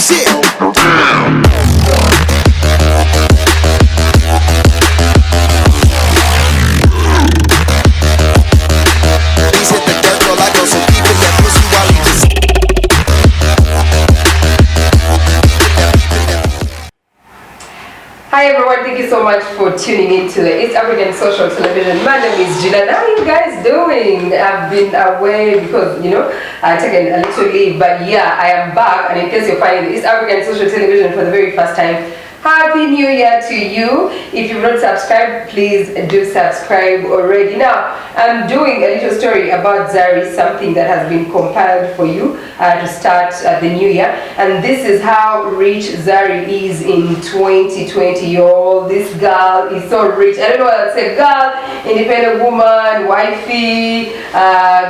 Hi everyone, thank you so much for tuning in to the East African Social Television. My name is Gina. How are you guys doing? I've been away because, I've taken a little leave, but yeah, I am back. And in case you're finding the East African Social Television for the very first time, Happy New Year to you. If you've not subscribed, please do subscribe already. Now, I'm doing a little story about Zari, something that has been compiled for you to start the new year. And this is how rich Zari is in 2020, y'all. This girl is so rich. I don't know what I'd say. Girl, independent woman, wifey,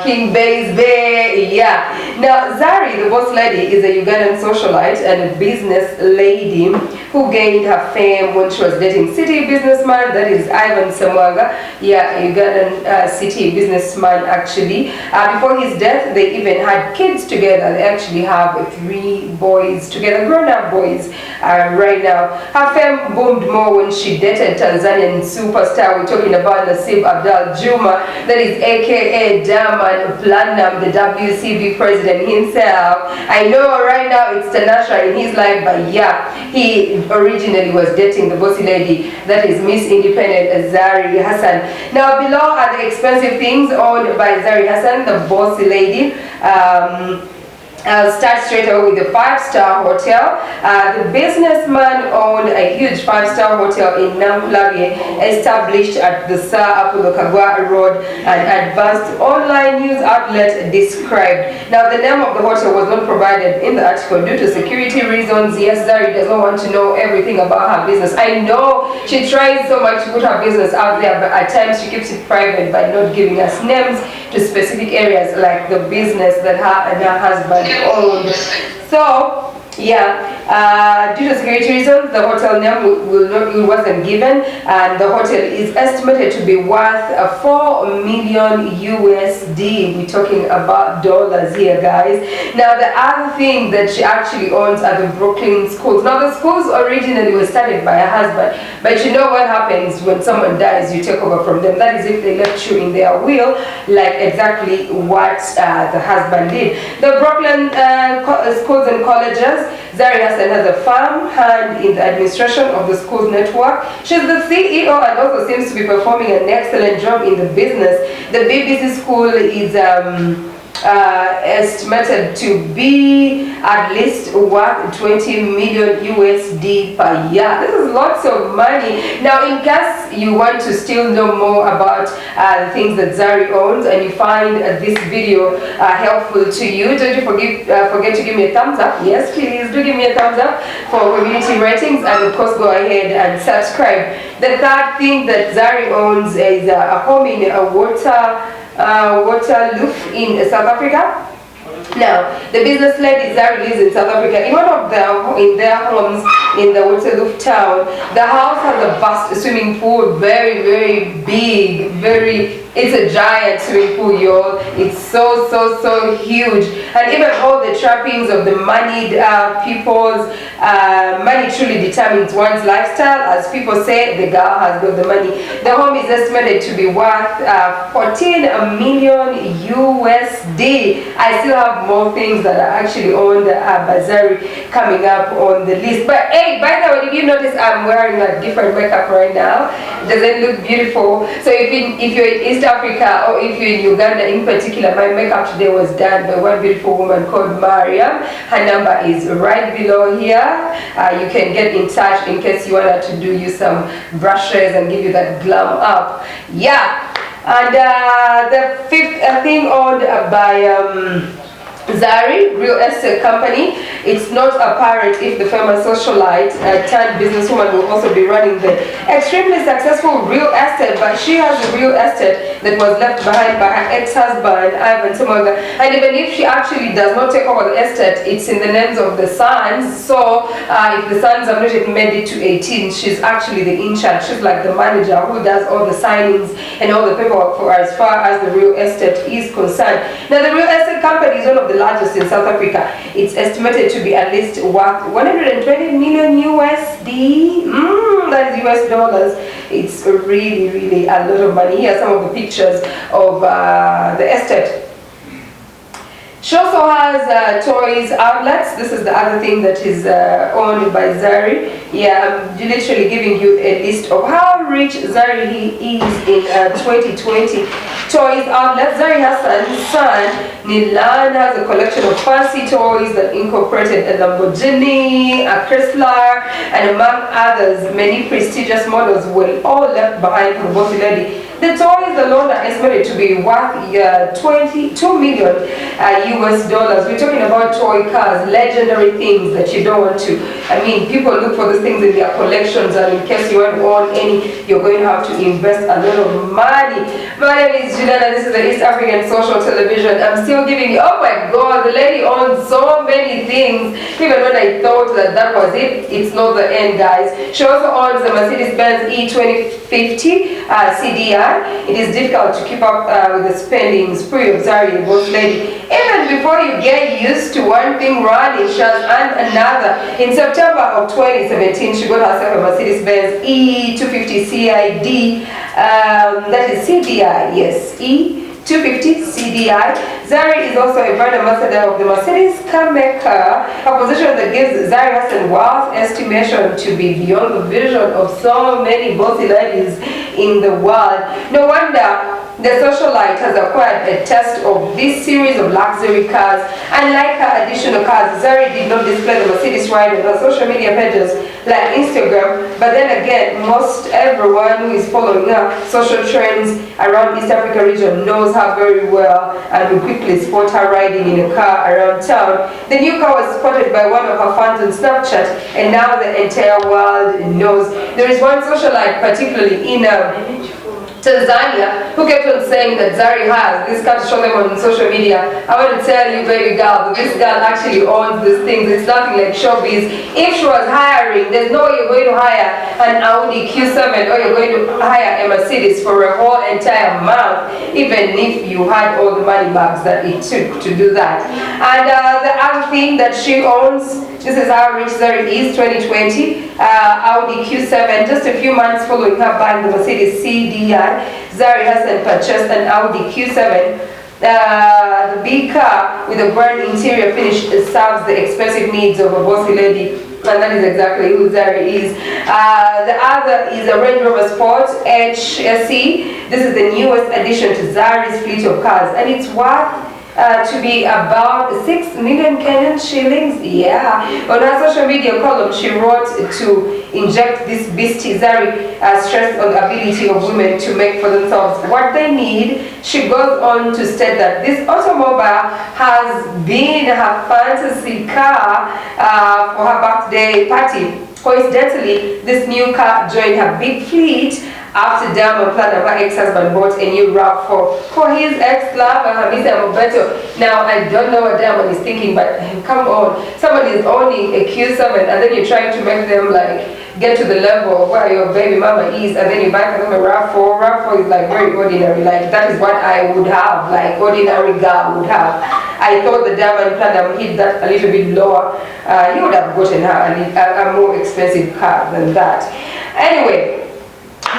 King Bay's Bay. Yeah. Now, Zari, the boss lady, is a Ugandan socialite and a business lady who gained her fame when she was dating city businessman, that is Ivan Semwanga. Yeah, a Ugandan city businessman actually. Before his death, they even had kids together. They actually have 3 boys together, grown-up boys right now. Her fame boomed more when she dated Tanzanian superstar. We're talking about Nasib Abdul Juma, that is aka Diamond Platinum, the WCB president himself. I know right now it's Tanasha in his life, but yeah, he originally was dating the bossy lady, that is Miss Independent Zari Hassan. Now below are the expensive things owned by Zari Hassan, the bossy lady. I'll start straight away with the 5-star hotel. The businessman owned a huge 5-star hotel in Namkulabye, established at the Sir Apollo Kagwa Road, an advanced online news outlet described. Now, the name of the hotel was not provided in the article due to security reasons. Yes, Zari does not want to know everything about her business. I know she tries so much to put her business out there, but at times she keeps it private by not giving us names to specific areas like the business that her and her husband owned. So yeah, due to security reasons, the hotel name wasn't given, and the hotel is estimated to be worth $4 million USD. We're talking about dollars here, guys. Now, the other thing that she actually owns are the Brooklyn schools. Now, the schools originally were started by her husband, but you know what happens when someone dies, you take over from them. That is if they left you in their will, like exactly what the husband did. The Brooklyn schools and colleges, Zari Hassan has a firm hand in the administration of the school's network. She's the CEO and also seems to be performing an excellent job in the business. The BBC school is estimated to be at least worth 20 million USD per year. This is lots of money. Now, in case you want to still know more about the things that Zari owns and you find this video helpful to you, don't you forget to give me a thumbs up. Yes, please do give me a thumbs up for community ratings, and of course go ahead and subscribe. The third thing that Zari owns is a home in a Waterloo in South Africa. Now, the business lady Zari lives in South Africa. In one of their homes in the Waterloo town, the house has a vast swimming pool, very, very big, it's a giant swimming pool, y'all. It's so huge. And even all the trappings of the moneyed people's money truly determines one's lifestyle. As people say, the girl has got the money. The home is estimated to be worth 14 million USD. I still have more things that are actually on the Zari coming up on the list. But hey, by the way, did you notice I'm wearing a different makeup right now? Does it look beautiful? So if you're in East Africa, or if you're in Uganda in particular, my makeup today was done by one beautiful woman called Mariam. Her number is right below here. You can get in touch in case you want her to do you some brushes and give you that glam up. Yeah. And the fifth thing owned by Zari, real estate company. It's not apparent if the famous socialite turned businesswoman will also be running the extremely successful real estate, but she has a real estate that was left behind by her ex-husband, Ivan Semwanga. And even if she actually does not take over the estate, it's in the names of the sons. So if the sons have not yet made it to 18, she's actually the in-charge. She's like the manager who does all the signings and all the paperwork for her as far as the real estate is concerned. Now, the real estate company is one of the the largest in South Africa. It's estimated to be at least worth 120 million USD. That is US dollars. It's really, really a lot of money. Here are some of the pictures of the estate. She also has toys outlets. This is the other thing that is owned by Zari. Yeah, I'm literally giving you a list of how rich Zari is in 2020. Toys outlet. Zari Hassan's son, Nilan, has a collection of fancy toys that incorporated a Lamborghini, a Chrysler, and among others, many prestigious models were all left behind for the bossy lady. The toys alone are estimated to be worth 22 million US dollars. We're talking about toy cars, legendary things that you don't want to. I mean, people look for these things in their collections, and in case you want to own any, you're going to have to invest a lot of money. My name is Juliana. This is the East African Social Television. I'm still giving you, oh my God, the lady owns so many things. Even when I thought that that was it, it's not the end, guys. She also owns the Mercedes-Benz E2050 CDI. It is difficult to keep up with the spending spree of Zari, the boss lady. Even before you get used to one thing running, she has earned another. In September of 2017, she got herself a Mercedes-Benz E250 CID. That is CDI, yes, E250 CDI. Zari is also a brand ambassador of the Mercedes car maker, a position that gives Zari Hassan wealth estimation to be beyond the vision of so many bossy ladies in the world. No wonder the socialite has acquired a taste of this series of luxury cars. Unlike her additional cars, Zari did not display the Mercedes ride on her social media pages like Instagram, but then again, most everyone who is following her social trends around East Africa region knows her very well and will quickly spot her riding in a car around town. The new car was spotted by one of her fans on Snapchat, and now the entire world knows. There is one socialite, particularly in Tanzania, who kept on saying that Zari has this car to show them on social media. I want to tell you, baby girl, that this girl actually owns these things. It's nothing like showbiz. If she was hiring, there's no way you're going to hire an Audi Q7 or you're going to hire a Mercedes for a whole entire month, even if you had all the money bags that it took to do that. And the other thing that she owns, this is how rich Zari is, 2020, Audi Q7. Just a few months following her buying the Mercedes CDI, Zari Hassan purchased an Audi Q7. The big car with a brand into finish serves the expensive needs of a bossy lady, and that is exactly who Zari is. The other is a Range Rover Sport HSE. This is the newest addition to Zari's fleet of cars, and it's worth to be about 6 million Kenyan shillings. Yeah. On her social media column, she wrote to inject this beastie. Zari stressed on the ability of women to make for themselves what they need. She goes on to state that this automobile has been her fantasy car for her birthday party. Coincidentally, this new car joined her big fleet after Diamond Platinum, her ex-husband, bought a new RAV4 for his ex-lover, Hamisa Mobeto. Now, I don't know what Diamond is thinking, but come on. Someone is owning a Q7 and then you're trying to make them like get to the level of where your baby mama is, and then you buy them a RAV4. RAV4 is like very ordinary. Like that is what I would have, like ordinary girl would have. I thought the Diamond Platinum hit that a little bit lower. He would have gotten her a more expensive car than that. Anyway,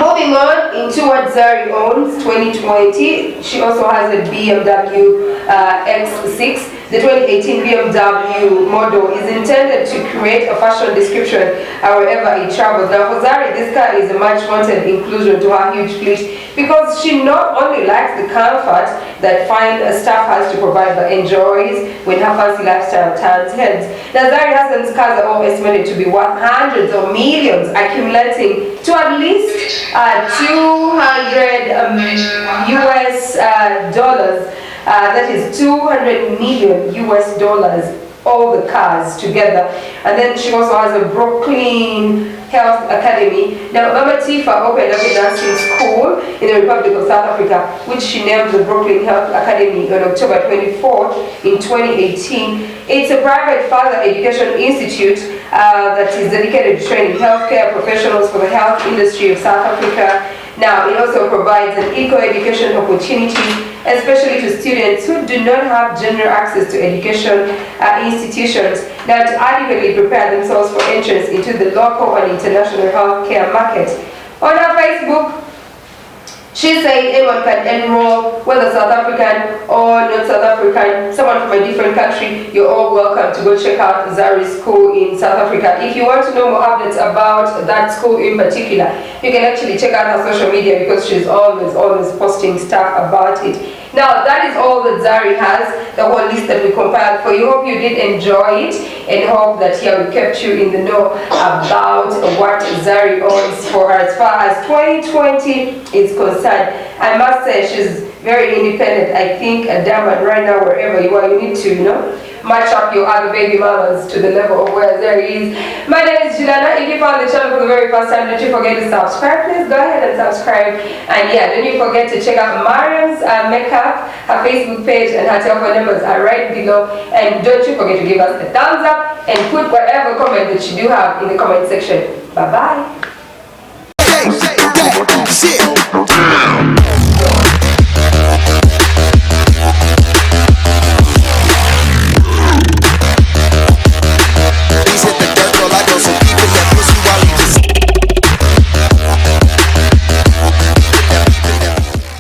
moving on into what Zari owns, 2020, she also has a BMW X6. The 2018 BMW model is intended to create a fashion description wherever it travels. Now for Zari, this car is a much wanted inclusion to her huge fleet because she not only likes the comfort that fine staff has to provide, but enjoys when her fancy lifestyle turns heads. Now Zari Hassan's cars are all estimated to be worth hundreds of millions, accumulating to at least 200 US dollars. That is 200 million US dollars, all the cars together. And then she also has a Brooklyn Health Academy. Now, Mama Tifa opened up a nursing school in the Republic of South Africa, which she named the Brooklyn Health Academy on October 24th in 2018. It's a private further education institute that is dedicated to training healthcare professionals for the health industry of South Africa. Now, it also provides an equal education opportunity, especially to students who do not have general access to education institutions, now to adequately prepare themselves for entrance into the local and international healthcare market. On her Facebook, she said anyone can enroll, whether South African or not South African, someone from a different country, you're all welcome to go check out Zari's school in South Africa. If you want to know more updates about that school in particular, you can actually check out her social media because she's always posting stuff about it. Now, that is all that Zari has, the whole list that we compiled for you. Hope you did enjoy it and hope that we kept you in the know about what Zari owns for her as far as 2020 is concerned. I must say she's very independent. I think a diamond right now, wherever you are, you need to, match up your other baby mamas to the level of where Zari is. My name is Juliana. If you found the channel for the very first time, don't you forget to subscribe. Please go ahead and subscribe. And don't you forget to check out Mariam's makeup. Her Facebook page and her telephone numbers are right below. And don't you forget to give us a thumbs up and put whatever comment that you do have in the comment section. Bye-bye.